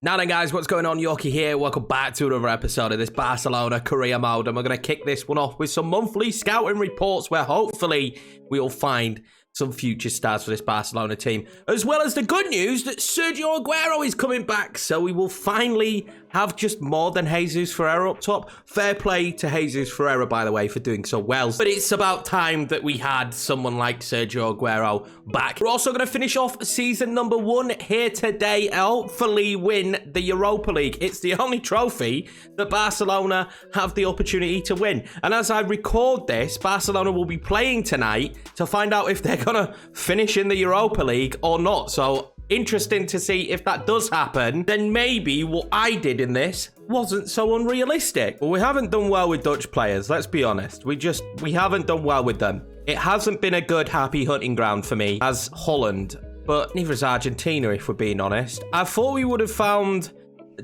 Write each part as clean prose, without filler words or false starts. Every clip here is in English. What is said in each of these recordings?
Now then guys, what's going on? Yorkie here. Welcome back to another episode of this Barcelona career mode, and we're going to kick this one off with some monthly scouting reports where hopefully we'll find some future stars for this Barcelona team, as well as the good news that Sergio Aguero is coming back, so we will finally have just more than Jesus Ferreira up top. Fair play to Jesus Ferreira, by the way, for doing so well, but it's about time that we had someone like Sergio Aguero back. We're also going to finish off season number 1 here today and hopefully win the Europa League. It's the only trophy that Barcelona have the opportunity to win, and as I record this, Barcelona will be playing tonight to find out if they're going to finish in the Europa League or not. So interesting to see if that does happen. Then maybe what I did in this wasn't so unrealistic. Well, we haven't done well with Dutch players, let's be honest. We haven't done well with them. It hasn't been a good happy hunting ground for me as Holland, but neither is Argentina, if we're being honest. I thought we would have found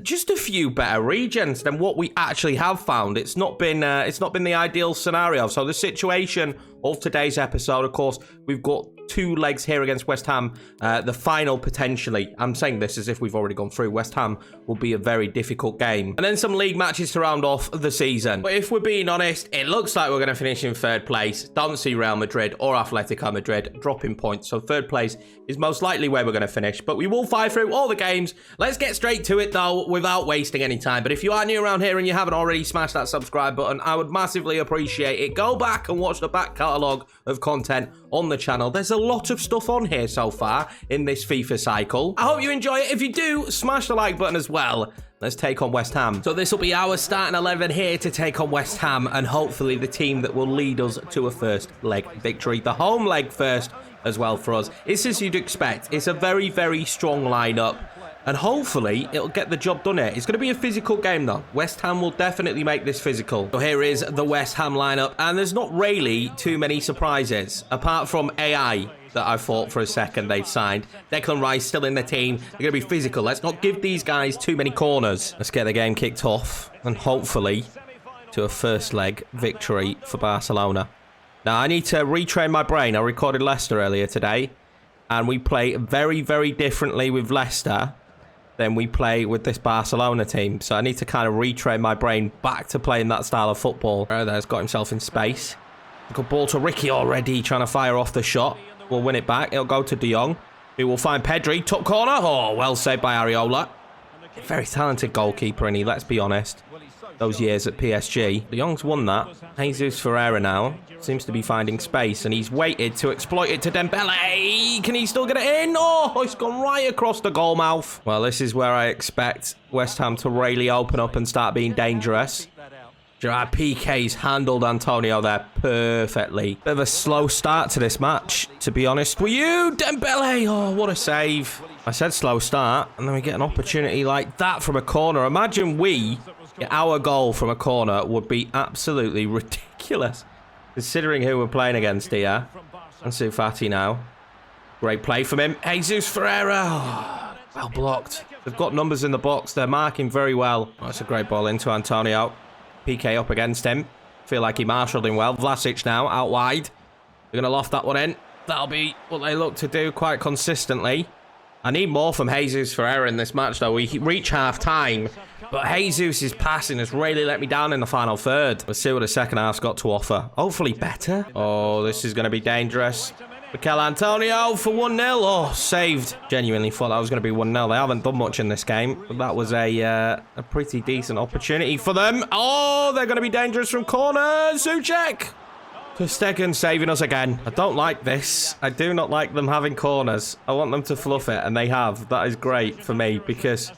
just a few better regions than what we actually have found. It's not been the ideal scenario. So the situation of today's episode, of course, we've got 2 legs here against West Ham. The final, potentially. I'm saying this as if we've already gone through. West Ham will be a very difficult game. And then some league matches to round off the season. But if we're being honest, it looks like we're going to finish in 3rd place. Don't see Real Madrid or Atletico Madrid dropping points. So 3rd place is most likely where we're going to finish. But we will fight through all the games. Let's get straight to it, though, without wasting any time. But if you are new around here and you haven't already smashed that subscribe button, I would massively appreciate it. Go back and watch the back catalogue of content on the channel. There's a lot of stuff on here so far in this FIFA cycle. I hope you enjoy it. If you do, smash the like button as well. Let's take on West Ham. So this will be our starting 11 here to take on West Ham, and hopefully the team that will lead us to a first leg victory. The home leg first as well for us. It's as you'd expect. It's a very, very strong lineup, and hopefully it'll get the job done here. It's going to be a physical game though. West Ham will definitely make this physical. So here is the West Ham lineup, and there's not really too many surprises apart from AI that I thought for a second they'd signed. Declan Rice still in the team. They're going to be physical. Let's not give these guys too many corners. Let's get the game kicked off and hopefully to a first leg victory for Barcelona. Now I need to retrain my brain. I recorded Leicester earlier today, and we play very, very differently with Leicester than we play with this Barcelona team. So I need to kind of retrain my brain back to playing that style of football. There's got himself in space. Good ball to Ricky already, trying to fire off the shot. We'll win it back. It'll go to De Jong, who will find Pedri. Top corner. Oh, well saved by Areola. Very talented goalkeeper, and let's be honest, those years at PSG. De Jong's won that. Jesus Ferreira now seems to be finding space, and he's waited to exploit it to Dembele. Can he still get it in? Oh, it's gone right across the goal mouth. Well, this is where I expect West Ham to really open up and start being dangerous. Gerard Piqué's handled Antonio there perfectly. Bit of a slow start to this match, to be honest with you. Dembele, oh, what a save. I said slow start, and then we get an opportunity like that from a corner. Imagine we get our goal from a corner. Would be absolutely ridiculous, considering who we're playing against here. Ansu Fati now. Great play from him. Jesus Ferreira. Oh, well blocked. They've got numbers in the box. They're marking very well. Oh, that's a great ball into Antonio. Piqué up against him. Feel like he marshalled him well. Vlasic now out wide. They're going to loft that one in. That'll be what they look to do quite consistently. I need more from Jesus Ferreira in this match, though. We reach half-time, but Jesus' passing has really let me down in the final third. Let's see what the second half's got to offer. Hopefully better. Oh, this is going to be dangerous. Mikel Antonio for 1-0. Oh, saved. Genuinely thought that was going to be 1-0. They haven't done much in this game, but that was a pretty decent opportunity for them. Oh, they're going to be dangerous from corner. Souček. Ter Stegen saving us again. I don't like this. I do not like them having corners. I want them to fluff it, and they have. That is great for me, because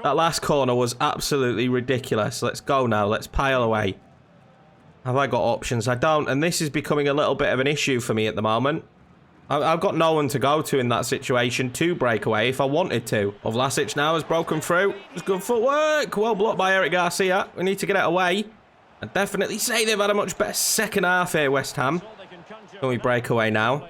that last corner was absolutely ridiculous. Let's go now. Let's pile away. Have I got options? I don't, and this is becoming a little bit of an issue for me at the moment. I've got no one to go to in that situation to break away if I wanted to. Vlasic now has broken through. It's good footwork. Well blocked by Eric Garcia. We need to get it away. I definitely say they've had a much better second half here, West Ham. Can we break away now?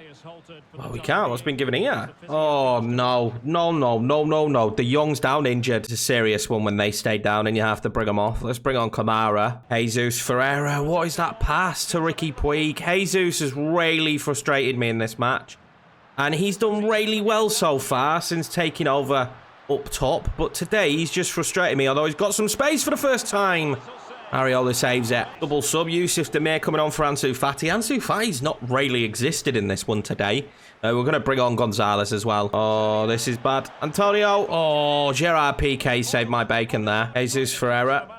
Well, we can't. What's been given here? Oh, no. No. De Jong's down injured. It's a serious one when they stay down and you have to bring them off. Let's bring on Kamara. Jesus Ferreira. What is that pass to Ricky Puig? Jesus has really frustrated me in this match. And he's done really well so far since taking over up top. But today, he's just frustrating me, although he's got some space for the first time. Areola saves it. Double sub. Yusuf Demir coming on for Ansu Fati. Ansu Fati's not really existed in this one today. We're going to bring on Gonzalez as well. Oh, this is bad. Antonio. Oh, Gerard Piqué saved my bacon there. Jesus Ferreira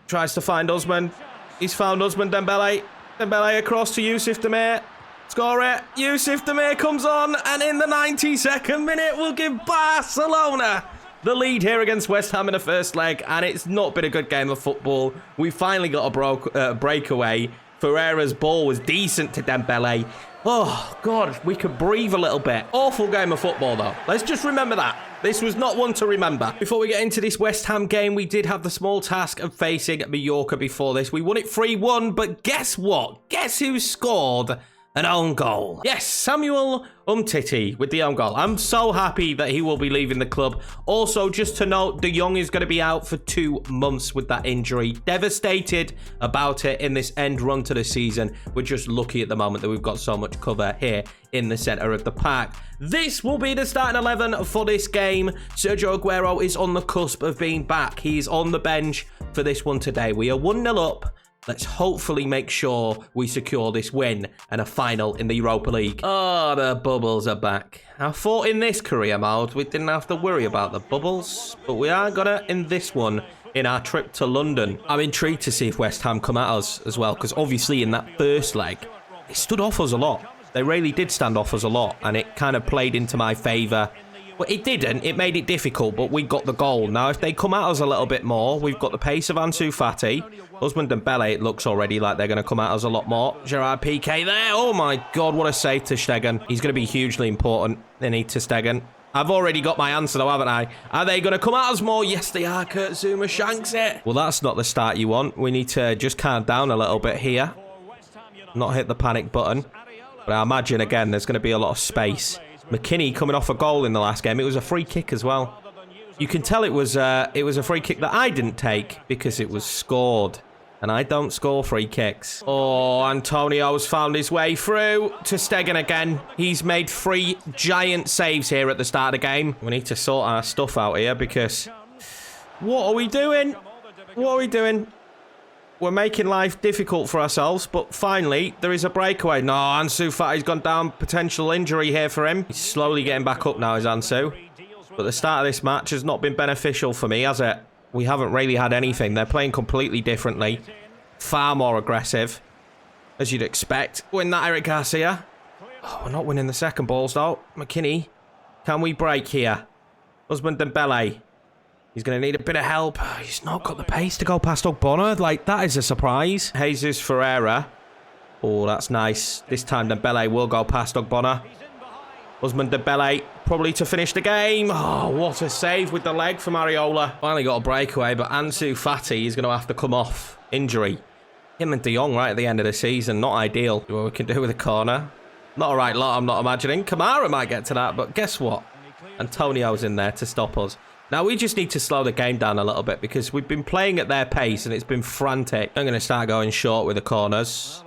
tries to find Usman. He's found Usman Dembele. Dembele across to Yusuf Demir. Score it. Yusuf Demir comes on, and in the 92nd minute, we'll give Barcelona the lead here against West Ham in the first leg, and it's not been a good game of football. We finally got a breakaway. Ferreira's ball was decent to Dembele. Oh, God, we could breathe a little bit. Awful game of football, though. Let's just remember that. This was not one to remember. Before we get into this West Ham game, we did have the small task of facing Mallorca before this. We won it 3-1, but guess what? Guess who scored an own goal? Yes, Samuel Umtiti with the own goal. I'm so happy that he will be leaving the club. Also, just to note, De Jong is going to be out for 2 months with that injury. Devastated about it in this end run to the season. We're just lucky at the moment that we've got so much cover here in the centre of the park. This will be the starting 11 for this game. Sergio Aguero is on the cusp of being back. He's on the bench for this one today. We are 1-0 up. Let's hopefully make sure we secure this win and a final in the Europa League. Oh, the bubbles are back. I thought in this career mode we didn't have to worry about the bubbles, but we are gonna in this one in our trip to London. I'm intrigued to see if West Ham come at us as well, because obviously in that first leg, they stood off us a lot. They really did stand off us a lot, and it kind of played into my favour. Well, it didn't. It made it difficult, but we got the goal. Now, if they come at us a little bit more, we've got the pace of Ansu Fati. Usman Dembele, it looks already like they're going to come at us a lot more. Gerard Piqué there. Oh, my God, what a save to Stegen. He's going to be hugely important. They need to Stegen. I've already got my answer, though, haven't I? Are they going to come at us more? Yes, they are. Kurt Zuma shanks it. Well, that's not the start you want. We need to just calm down a little bit here. Not hit the panic button. But I imagine, again, there's going to be a lot of space. McKinney coming off a goal in the last game. It was a free kick as well. You can tell it was a free kick that I didn't take because it was scored. And I don't score free kicks. Oh, Antonio's found his way through to Stegen again. He's made 3 giant saves here at the start of the game. We need to sort our stuff out here because... What are we doing? What are we doing? We're making life difficult for ourselves, but finally, there is a breakaway. No, Ansu Fati's gone down. Potential injury here for him. He's slowly getting back up now, is Ansu. But the start of this match has not been beneficial for me, has it? We haven't really had anything. They're playing completely differently. Far more aggressive, as you'd expect. Win that, Eric Garcia. Oh, we're not winning the second balls, though. McKinney, can we break here? Usman Dembele. He's going to need a bit of help. He's not got the pace to go past Ogbonna. Like, that is a surprise. Jesus Ferreira. Oh, that's nice. This time Dembele will go past Ogbonna. Usman Dembele probably to finish the game. Oh, what a save with the leg from Areola. Finally got a breakaway, but Ansu Fati is going to have to come off. Injury. Him and De Jong right at the end of the season. Not ideal. What we can do with a corner. Not a right lot, I'm not imagining. Kamara might get to that, but guess what? Antonio's in there to stop us. Now, we just need to slow the game down a little bit because we've been playing at their pace and it's been frantic. I'm going to start going short with the corners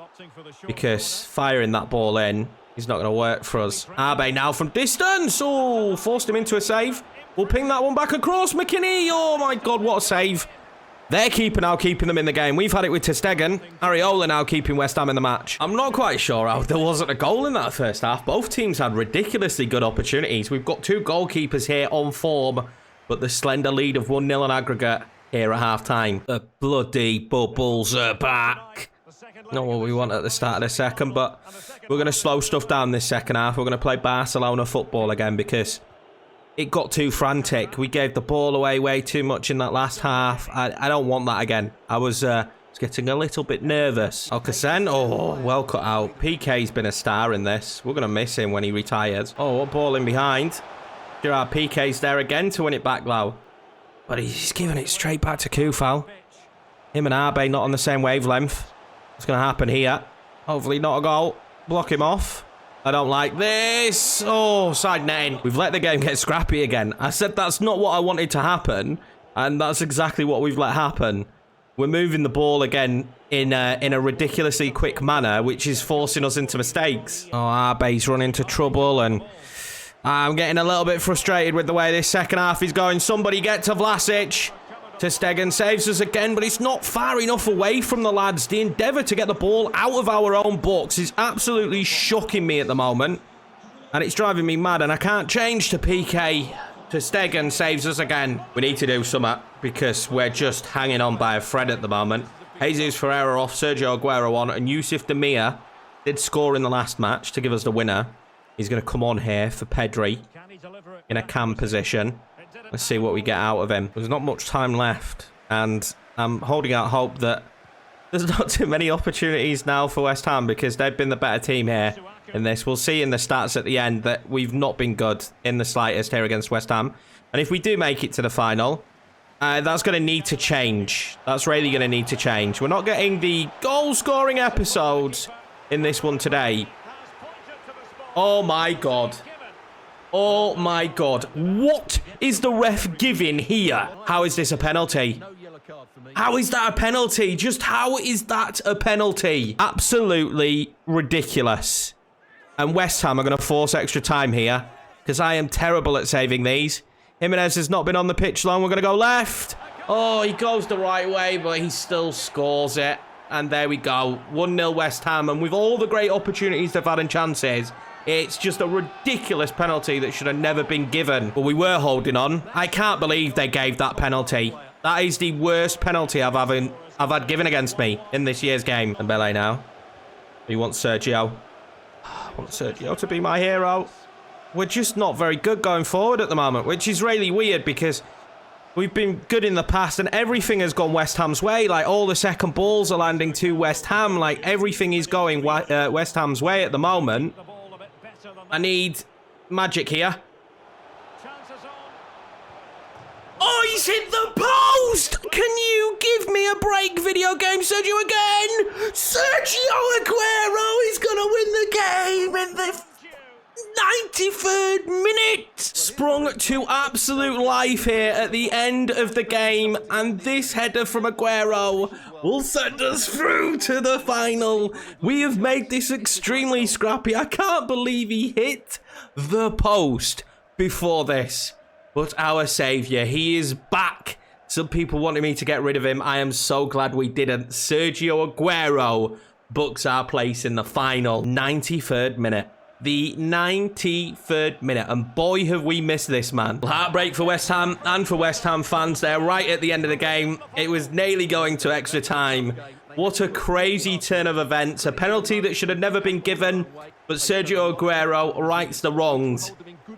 because firing that ball in is not going to work for us. Abe now from distance. Oh, forced him into a save. We'll ping that one back across. McKinney. Oh, my God, what a save. Their keeper now keeping them in the game. We've had it with ter Stegen. Areola now keeping West Ham in the match. I'm not quite sure how there wasn't a goal in that first half. Both teams had ridiculously good opportunities. We've got 2 goalkeepers here on form. But the slender lead of 1-0 on aggregate here at half-time. The bloody bubbles are back. Not what we want at the start of the second, but we're going to slow stuff down this second half. We're going to play Barcelona football again because it got too frantic. We gave the ball away way too much in that last half. I don't want that again. I was getting a little bit nervous. Alcacen, oh, well cut out. PK's been a star in this. We're going to miss him when he retires. Oh, what ball in behind. Gerard Piqué's there again to win it back, though. But he's giving it straight back to Kufal. Him and Abe not on the same wavelength. What's going to happen here? Hopefully not a goal. Block him off. I don't like this. Oh, side netting. We've let the game get scrappy again. I said that's not what I wanted to happen. And that's exactly what we've let happen. We're moving the ball again in a ridiculously quick manner, which is forcing us into mistakes. Oh, Abe's run into trouble and... I'm getting a little bit frustrated with the way this second half is going. Somebody get to Vlasic. Ter Stegen saves us again, but it's not far enough away from the lads. The endeavour to get the ball out of our own box is absolutely shocking me at the moment. And it's driving me mad, and I can't change to PK. Ter Stegen saves us again. We need to do something because we're just hanging on by a thread at the moment. Jesus Ferreira off, Sergio Aguero on, and Yusuf Demir did score in the last match to give us the winner. He's going to come on here for Pedri in a cam position. Let's see what we get out of him. There's not much time left, and I'm holding out hope that there's not too many opportunities now for West Ham because they've been the better team here in this. We'll see in the stats at the end that we've not been good in the slightest here against West Ham. And if we do make it to the final, that's going to need to change. That's really going to need to change. We're not getting the goal-scoring episodes in this one today. Oh, my God. Oh, my God. What is the ref giving here? How is this a penalty? How is that a penalty? Just how is that a penalty? Absolutely ridiculous. And West Ham are going to force extra time here because I am terrible at saving these. Jimenez has not been on the pitch long. We're going to go left. Oh, he goes the right way, but he still scores it. And there we go. 1-0 West Ham. And with all the great opportunities they've had and chances, it's just a ridiculous penalty that should have never been given. But we were holding on. I can't believe they gave that penalty. That is the worst penalty I've had given against me in this year's game. And Dembele now. He wants Sergio. I want Sergio to be my hero. We're just not very good going forward at the moment, which is really weird because we've been good in the past and everything has gone West Ham's way. Like, all the second balls are landing to West Ham. Like, everything is going West Ham's way at the moment. I need magic here. Oh, he's hit the post! Can you give me a break, video game Sergio again? Sergio Aguero is going to win the game in the 93rd minute. Sprung to absolute life here at the end of the game, and this header from Aguero will send us through to the final. We have made this extremely scrappy. I can't believe he hit the post before this. But our saviour, he is back. Some people wanted me to get rid of him. I am so glad we didn't. Sergio Aguero books our place in the final. 93rd minute. The 93rd minute, and boy have we missed this, man. Heartbreak for West Ham and for West Ham fans there right at the end of the game. It was nearly going to extra time. What a crazy turn of events. A penalty that should have never been given, but Sergio Aguero rights the wrongs.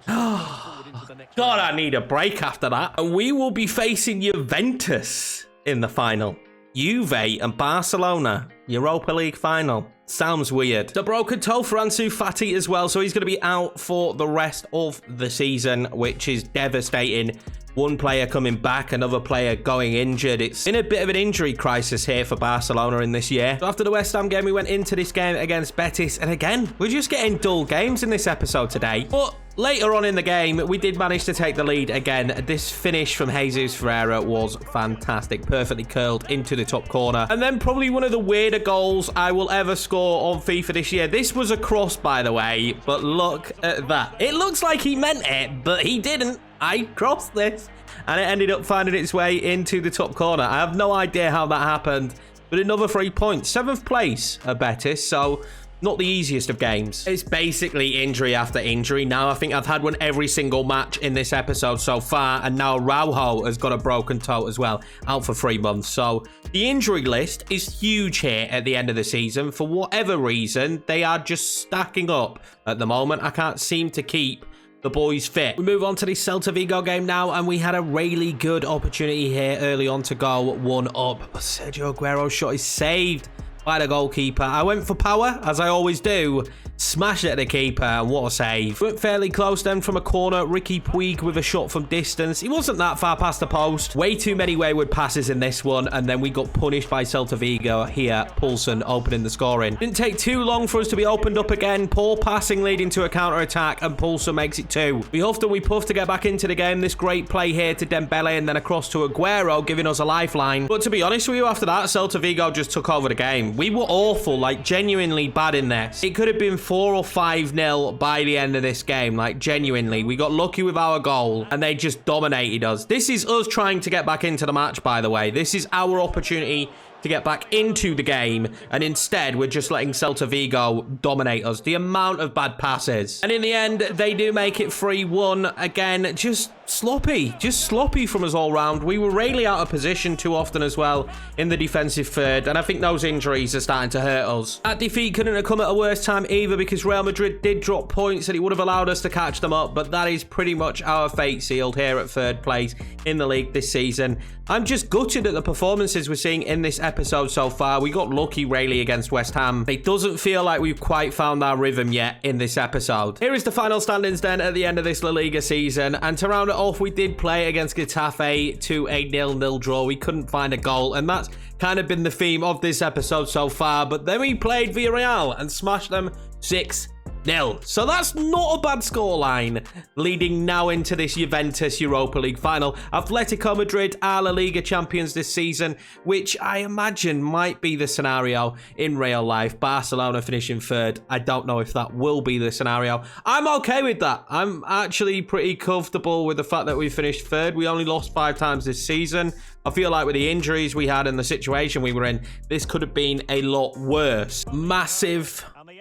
God, I need a break after that. And we will be facing Juventus in the final. Juve and Barcelona, Europa League final. Sounds weird. The broken toe for Ansu Fati as well, so he's going to be out for the rest of the season, which is devastating. One player coming back, another player going injured. It's been a bit of an injury crisis here for Barcelona in this year. So after the West Ham game, we went into this game against Betis, and again, we're just getting dull games in this episode today. But later on in the game, we did manage to take the lead again. This finish from Jesus Ferreira was fantastic. Perfectly curled into the top corner. And then probably one of the weirder goals I will ever score on FIFA this year. This was a cross, by the way, but look at that. It looks like he meant it, but he didn't. I crossed this, and it ended up finding its way into the top corner. I have no idea how that happened, but another 3 points. 7th place at Betis, so not the easiest of games. It's basically injury after injury now. I think I've had one every single match in this episode so far, and now Araujo has got a broken toe as well, out for 3 months. So the injury list is huge here at the end of the season. For whatever reason, they are just stacking up at the moment. I can't seem to keep the boys fit. We move on to the Celta Vigo game now, and we had a really good opportunity here early on to go 1-up. But Sergio Aguero's shot is saved by the goalkeeper. I went for power, as I always do. Smashed it at the keeper, and what a save. Went fairly close then from a corner. Ricky Puig with a shot from distance. He wasn't that far past the post. Way too many wayward passes in this one, and then we got punished by Celta Vigo here. Poulsen opening the scoring. Didn't take too long for us to be opened up again. Poor passing leading to a counter-attack, and Poulsen makes it 2. We huffed and we puffed to get back into the game. This great play here to Dembele, and then across to Aguero, giving us a lifeline. But to be honest with you, after that, Celta Vigo just took over the game. We were awful, like genuinely bad in this. It could have been 4 or 5-0 by the end of this game. Like, genuinely, we got lucky with our goal and they just dominated us. This is us trying to get back into the match, by the way. This is our opportunity to get back into the game, and instead we're just letting Celta Vigo dominate us. The amount of bad passes. And in the end, they do make it 3-1. Again, just sloppy from us all round. We were really out of position too often as well in the defensive third, and I think those injuries are starting to hurt us. That defeat couldn't have come at a worse time either, because Real Madrid did drop points and it would have allowed us to catch them up, but that is pretty much our fate sealed here at third place in the league this season. I'm just gutted at the performances we're seeing in this episode so far. We got lucky really against West Ham. It doesn't feel like we've quite found our rhythm yet in this episode. Here is the final standings then at the end of this La Liga season, and to round it off, we did play against Getafe to a 0-0 draw. We couldn't find a goal, and that's kind of been the theme of this episode so far. But then we played Villarreal and smashed them 6-0. So that's not a bad scoreline, leading now into this Juventus Europa League final. Atletico Madrid are La Liga champions this season, which I imagine might be the scenario in real life. Barcelona finishing third. I don't know if that will be the scenario. I'm okay with that. I'm actually pretty comfortable with the fact that we finished third. We only lost 5 times this season. I feel like with the injuries we had and the situation we were in, this could have been a lot worse.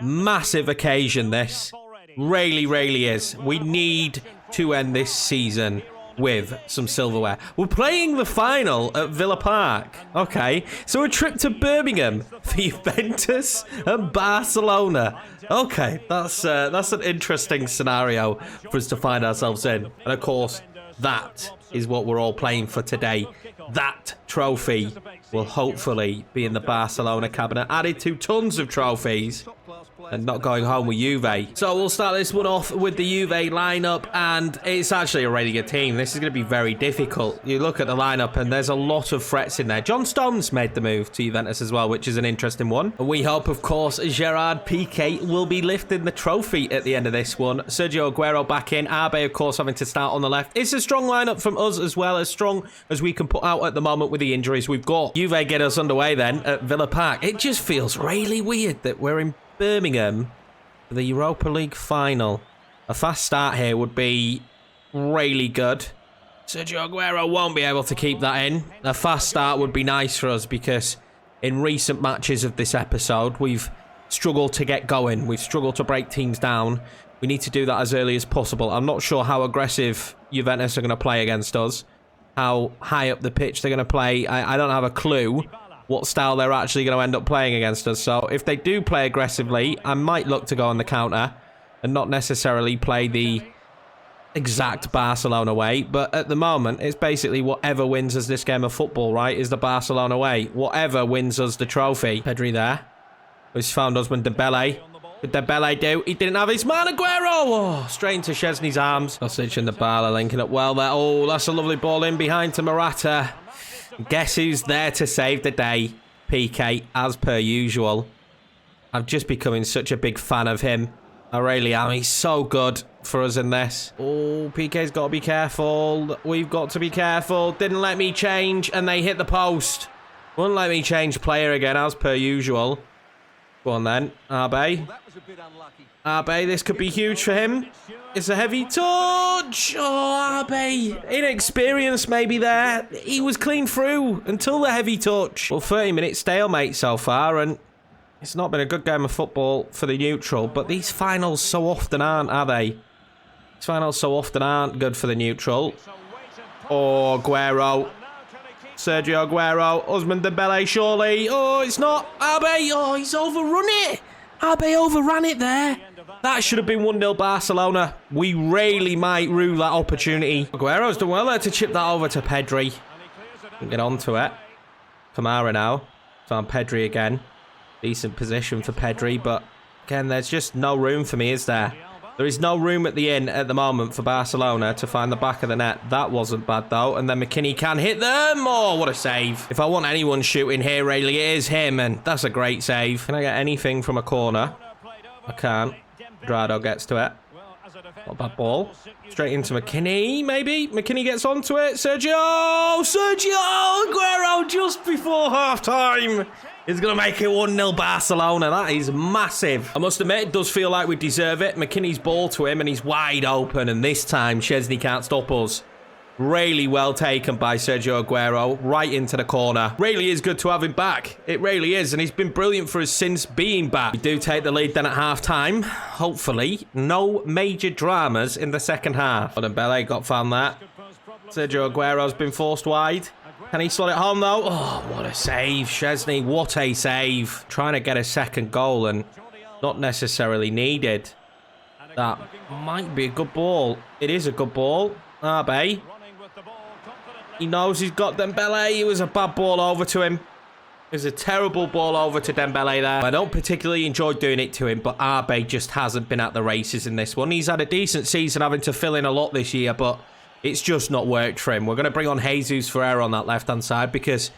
Massive occasion this. Really is. We need to end this season with some silverware. We're playing the final at Villa Park. Okay, so a trip to Birmingham for Juventus and Barcelona. Okay, that's an interesting scenario for us to find ourselves in. And of course, that is what we're all playing for today. That trophy will hopefully be in the Barcelona cabinet, added to tons of trophies, and not going home with Juve. So we'll start this one off with the Juve lineup, and it's actually a really good team. This is going to be very difficult. You look at the lineup and there's a lot of threats in there. John Stones made the move to Juventus as well, which is an interesting one. And we hope, of course, Gerard Piqué will be lifting the trophy at the end of this one. Sergio Aguero back in. Arbe, of course, having to start on the left. It's a strong lineup from us as well, as strong as we can put out at the moment with the injuries we've got. Juve get us underway then at Villa Park. It just feels really weird that we're in Birmingham for the Europa League final. A fast start here would be really good. Sergio Aguero won't be able to keep that in. A fast start would be nice for us, because in recent matches of this episode, we've struggled to get going. We've struggled to break teams down. We need to do that as early as possible. I'm not sure how aggressive Juventus are going to play against us, how high up the pitch they're going to play. I don't have a clue what style they're actually going to end up playing against us. So if they do play aggressively, I might look to go on the counter and not necessarily play the exact Barcelona way. But at the moment, it's basically whatever wins us this game of football, right, is the Barcelona way. Whatever wins us the trophy. Pedri there. Who's found Osman Dembele. What did Dembele do? He didn't have his man. Aguero! Oh, straight into Szczesny's arms. Kostic and Dybala linking up well there. Oh, that's a lovely ball in behind to Morata. Guess who's there to save the day? Piqué, as per usual. I've just becoming such a big fan of him. I really am. He's so good for us in this. Oh, Piqué's got to be careful. We've got to be careful. Didn't let me change, and they hit the post. Wouldn't let me change player again, as per usual. Go on then, Arbe. Arbe, this could be huge for him. It's a heavy touch. Oh, Arbe. Inexperience maybe there. He was clean through until the heavy touch. Well, 30-minute stalemate so far, and it's not been a good game of football for the neutral, but these finals so often aren't, are they? These finals so often aren't good for the neutral. Oh, Aguero. Sergio Aguero. Osman Dembele, surely. Oh, it's not. Arbe. Oh, he's overrun it. Arbe overran it there. That should have been 1-0 Barcelona. We really might rue that opportunity. Aguero's done well there to chip that over to Pedri. Get onto it. Kamara now. Found Pedri again. Decent position for Pedri, but again, there's just no room for me, is there? There is no room at the end at the moment for Barcelona to find the back of the net. That wasn't bad, though. And then McKinney can hit them. Oh, what a save. If I want anyone shooting here, really, it is him. And that's a great save. Can I get anything from a corner? I can't. Drado gets to it. Not a bad ball. Straight into McKinney, maybe. McKinney gets onto it. Sergio! Sergio! Aguero just before half-time is going to make it 1-0 Barcelona. That is massive. I must admit, it does feel like we deserve it. McKinney's ball to him, and he's wide open. And this time, Chesney can't stop us. Really well taken by Sergio Aguero, right into the corner. Really is good to have him back. It really is, and he's been brilliant for us since being back. We do take the lead then at half-time. Hopefully, no major dramas in the second half. Dembele got found there. Sergio Aguero's been forced wide. Can he slot it home, though? Oh, what a save, Chesney. What a save. Trying to get a second goal and not necessarily needed. That might be a good ball. It is a good ball. Arbe. He knows he's got Dembele. It was a bad ball over to him. It was a terrible ball over to Dembele there. I don't particularly enjoy doing it to him, but Arbe just hasn't been at the races in this one. He's had a decent season, having to fill in a lot this year, but it's just not worked for him. We're going to bring on Jesus Ferreira on that left-hand side because,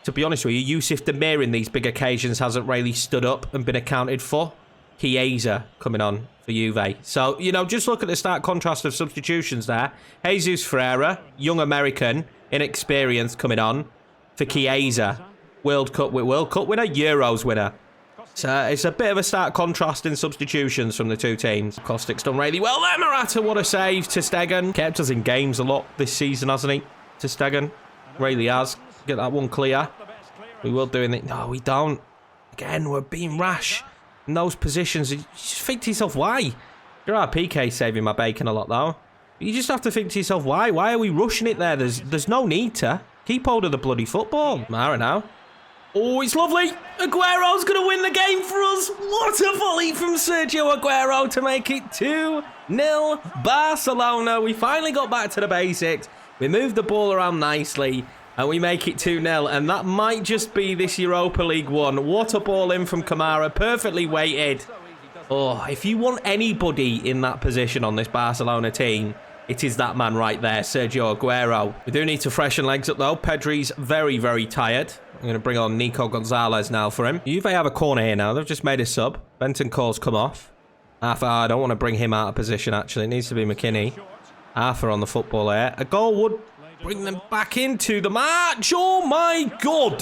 to be honest with you, Yusuf Demir in these big occasions hasn't really stood up and been accounted for. Chiesa coming on for Juve. So, you know, just look at the stark contrast of substitutions there. Jesus Ferreira, young American, inexperienced, coming on for Chiesa. World Cup winner, Euros winner. So it's a bit of a stark contrast in substitutions from the two teams. Kostic's done really well there. Morata, what a save. Ter Stegen kept us in games a lot this season, hasn't he? Ter Stegen really has. Get that one clear. We will do it. No, we don't. Again, we're being rash in those positions. You just think to yourself, why? Gerard Piqué saving my bacon a lot, though. You just have to think to yourself, why? Why are we rushing it there? There's no need to. Keep hold of the bloody football. Mara now. Oh, it's lovely. Aguero's going to win the game for us. What a volley from Sergio Aguero to make it 2-0 Barcelona. We finally got back to the basics. We moved the ball around nicely and we make it 2-0. And that might just be this Europa League one. What a ball in from Kamara. Perfectly weighted. Oh, if you want anybody in that position on this Barcelona team, it is that man right there, Sergio Aguero. We do need to freshen legs up, though. Pedri's very, very tired. I'm going to bring on Nico Gonzalez now for him. Juve have a corner here now. They've just made a sub. Bentancur's come off. Arthur, I don't want to bring him out of position, actually. It needs to be McKinney. Arthur on the football there. A goal would bring them back into the match. Oh, my God.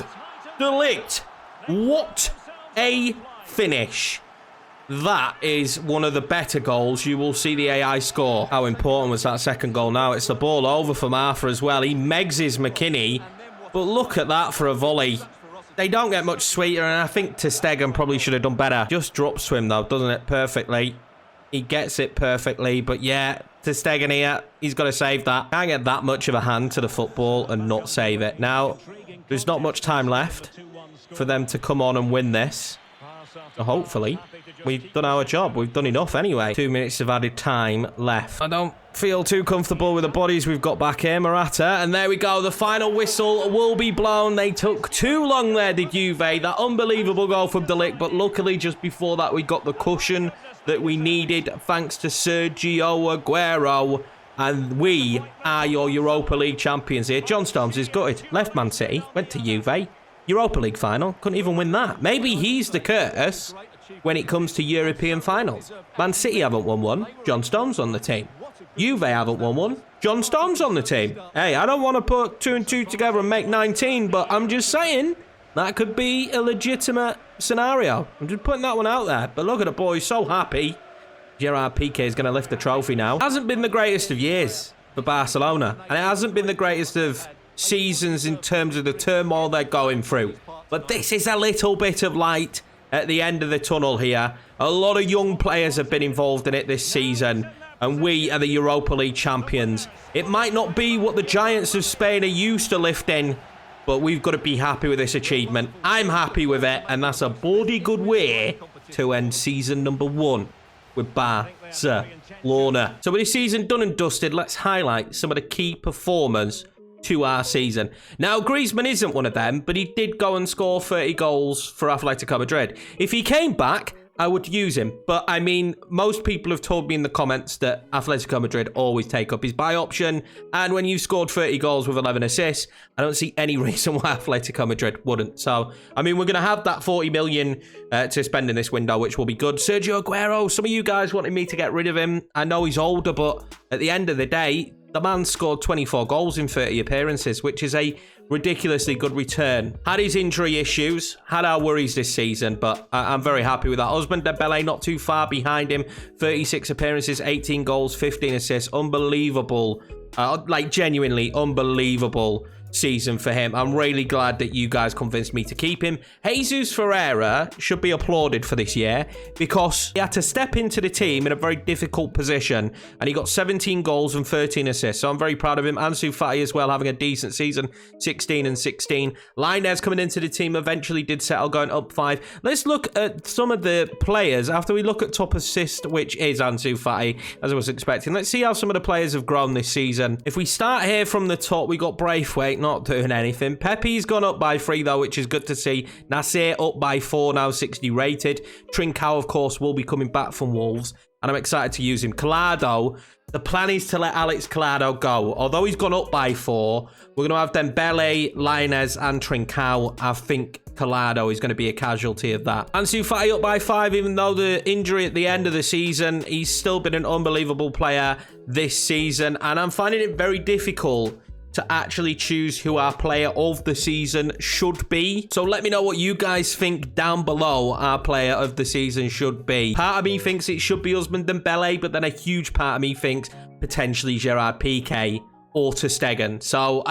De Ligt. What a finish. That is one of the better goals you will see the AI score. How important was that second goal now? It's the ball over from Arthur as well. He megs his McKinney. But look at that for a volley. They don't get much sweeter, and I think Ter Stegen probably should have done better. Just drops to him, though, doesn't it? Perfectly. He gets it perfectly. But yeah, Ter Stegen here, he's got to save that. Can't get that much of a hand to the football and not save it. Now, there's not much time left for them to come on and win this. So hopefully, we've done our job. We've done enough anyway. 2 minutes of added time left. I don't feel too comfortable with the bodies we've got back here. Morata, and there we go. The final whistle will be blown. They took too long there, did Juve. That unbelievable goal from De Ligt, but luckily just before that we got the cushion that we needed thanks to Sergio Aguero. And we are your Europa League champions here. John Stones is gutted. Left Man City, went to Juve. Europa League final, couldn't even win that. Maybe he's the curse when it comes to European finals. Man City haven't won one. John Stones on the team. Juve haven't won one. John Stones on the team. Hey, I don't want to put 2 and 2 together and make 19, but I'm just saying that could be a legitimate scenario. I'm just putting that one out there. But look at the boy, so happy. Gerard Piqué is going to lift the trophy now. It hasn't been the greatest of years for Barcelona, and it hasn't been the greatest of seasons in terms of the turmoil they're going through. But this is a little bit of light at the end of the tunnel here. A lot of young players have been involved in it this season, and we are the Europa League champions. It might not be what the Giants of Spain are used to lifting, but we've got to be happy with this achievement. I'm happy with it, and that's a bloody good way to end season number 1 with Barcelona. So with this season done and dusted, let's highlight some of the key performers to our season. Now, Griezmann isn't one of them, but he did go and score 30 goals for Atletico Madrid. If he came back, I would use him. But, I mean, most people have told me in the comments that Atletico Madrid always take up his buy option. And when you've scored 30 goals with 11 assists, I don't see any reason why Atletico Madrid wouldn't. So, I mean, we're going to have that 40 million to spend in this window, which will be good. Sergio Aguero, some of you guys wanted me to get rid of him. I know he's older, but at the end of the day, The man scored 24 goals in 30 appearances, which is a ridiculously good return. Had his injury issues, had our worries this season, but I'm very happy with that. Ousmane Dembele not too far behind him. 36 appearances, 18 goals, 15 assists. Unbelievable. Like, genuinely unbelievable season for him. I'm really glad that you guys convinced me to keep him. Jesus Ferreira should be applauded for this year because he had to step into the team in a very difficult position and he got 17 goals and 13 assists. So I'm very proud of him. Ansu Fati as well, having a decent season, 16 and 16. Lainez coming into the team eventually did settle, going up 5. Let's look at some of the players after we look at top assist, which is Ansu Fati, as I was expecting. Let's see how some of the players have grown this season. If we start here from the top, we got Braithwaite not doing anything. Pepe's gone up by 3 though, which is good to see. Nasir up by 4 now, 60 rated. Trincao, of course, will be coming back from Wolves, and I'm excited to use him. Collado, the plan is to let Alex Collado go. Although he's gone up by 4, we're going to have Dembele, Lainez, and Trincao. I think Collado is going to be a casualty of that. Ansu Fati up by 5, even though the injury at the end of the season, he's still been an unbelievable player this season, and I'm finding it very difficult to actually choose who our player of the season should be. So let me know what you guys think down below our player of the season should be. Part of me thinks it should be Ousmane Dembele, but then a huge part of me thinks potentially Gerard Piqué or Ter Stegen. So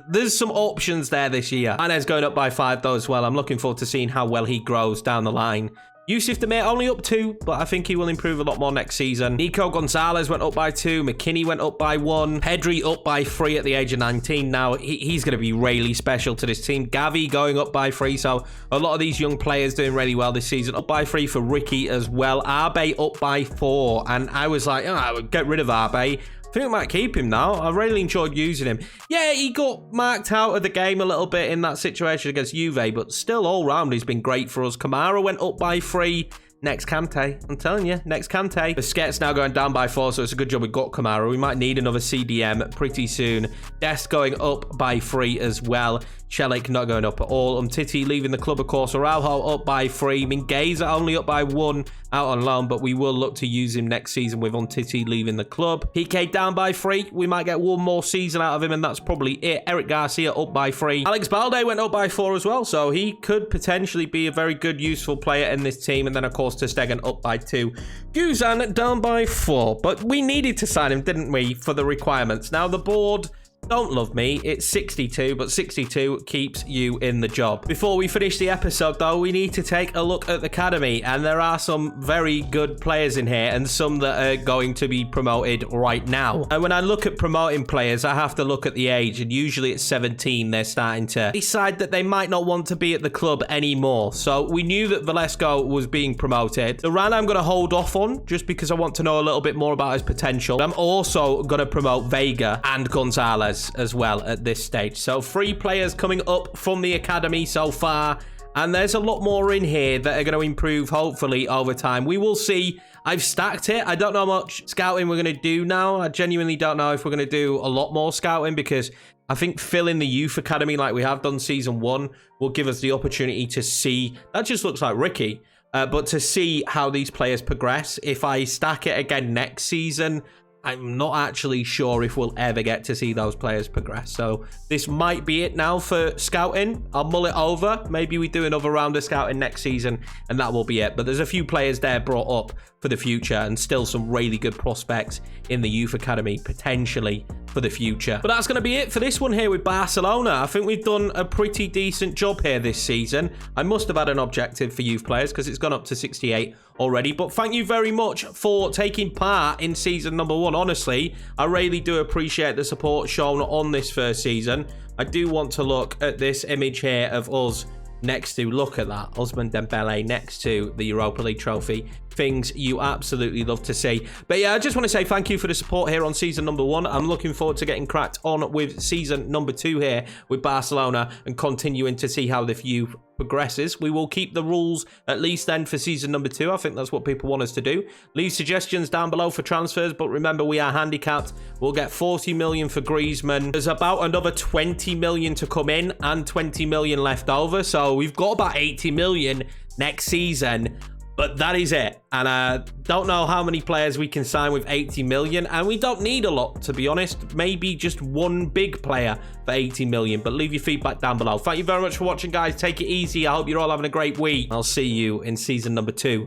there's some options there this year. Mane's going up by 5 though as well. I'm looking forward to seeing how well he grows down the line. Yusuf Demir only up 2, but I think he will improve a lot more next season. Nico Gonzalez went up by 2. McKinney went up by 1. Pedri up by 3 at the age of 19 now. He's going to be really special to this team. Gavi going up by 3. So a lot of these young players doing really well this season. Up by 3 for Ricky as well. Arbe up by 4. And I was like, oh, I would get rid of Arbe. I think I might keep him now. I really enjoyed using him. Yeah, he got marked out of the game a little bit in that situation against Juve, but still all round he's been great for us. Kamara went up by 3. Next Kante. I'm telling you, next Kante. Busquets now going down by 4, so it's a good job we got Kamara. We might need another CDM pretty soon. Dest going up by 3 as well. Shelik not going up at all. Umtiti leaving the club, of course. Araujo up by 3. Mingueza only up by 1 out on loan, but we will look to use him next season with Umtiti leaving the club. PK down by 3. We might get one more season out of him, and that's probably it. Eric Garcia up by 3. Alex Balde went up by 4 as well, so he could potentially be a very good, useful player in this team. And then, of course, Ter Stegen up by 2. Guzan down by 4, but we needed to sign him, didn't we, for the requirements. Now, the board don't love me. It's 62, but 62 keeps you in the job. Before we finish the episode, though, we need to take a look at the academy, and there are some very good players in here and some that are going to be promoted right now. And when I look at promoting players, I have to look at the age, and usually at 17, they're starting to decide that they might not want to be at the club anymore. So we knew that Velasco was being promoted. Duran I'm going to hold off on just because I want to know a little bit more about his potential. I'm also going to promote Vega and Gonzalez as well at this stage. So 3 players coming up from the academy so far, and there's a lot more in here that are going to improve hopefully over time. We will see. I've stacked it. I don't know how much scouting we're going to do now. I genuinely don't know if we're going to do a lot more scouting, because I think filling the youth academy like we have done season 1 will give us the opportunity to see. That just looks like Ricky. But to see how these players progress. If I stack it again next season, I'm not actually sure if we'll ever get to see those players progress. So this might be it now for scouting. I'll mull it over. Maybe we do another round of scouting next season, and that will be it. But there's a few players there brought up for the future, and still some really good prospects in the youth academy potentially for the future. But that's going to be it for this one here with Barcelona. I think we've done a pretty decent job here this season. I must have had an objective for youth players because it's gone up to 68 already. But thank you very much for taking part in season number 1. Honestly, I really do appreciate the support shown on this first season. I do want to look at this image here of us next to, look at that, Ousmane Dembele next to the Europa League trophy. Things you absolutely love to see. But yeah, I just want to say thank you for the support here on season number 1. I'm looking forward to getting cracked on with season number 2 here with Barcelona and continuing to see how the youth progresses. We will keep the rules at least then for season number 2. I think that's what people want us to do. Leave suggestions down below for transfers, but remember, we are handicapped. We'll get 40 million for Griezmann. There's about another 20 million to come in and 20 million left over, so we've got about 80 million next season. But that is it. And I don't know how many players we can sign with 80 million. And we don't need a lot, to be honest. Maybe just one big player for 80 million. But leave your feedback down below. Thank you very much for watching, guys. Take it easy. I hope you're all having a great week. I'll see you in season number 2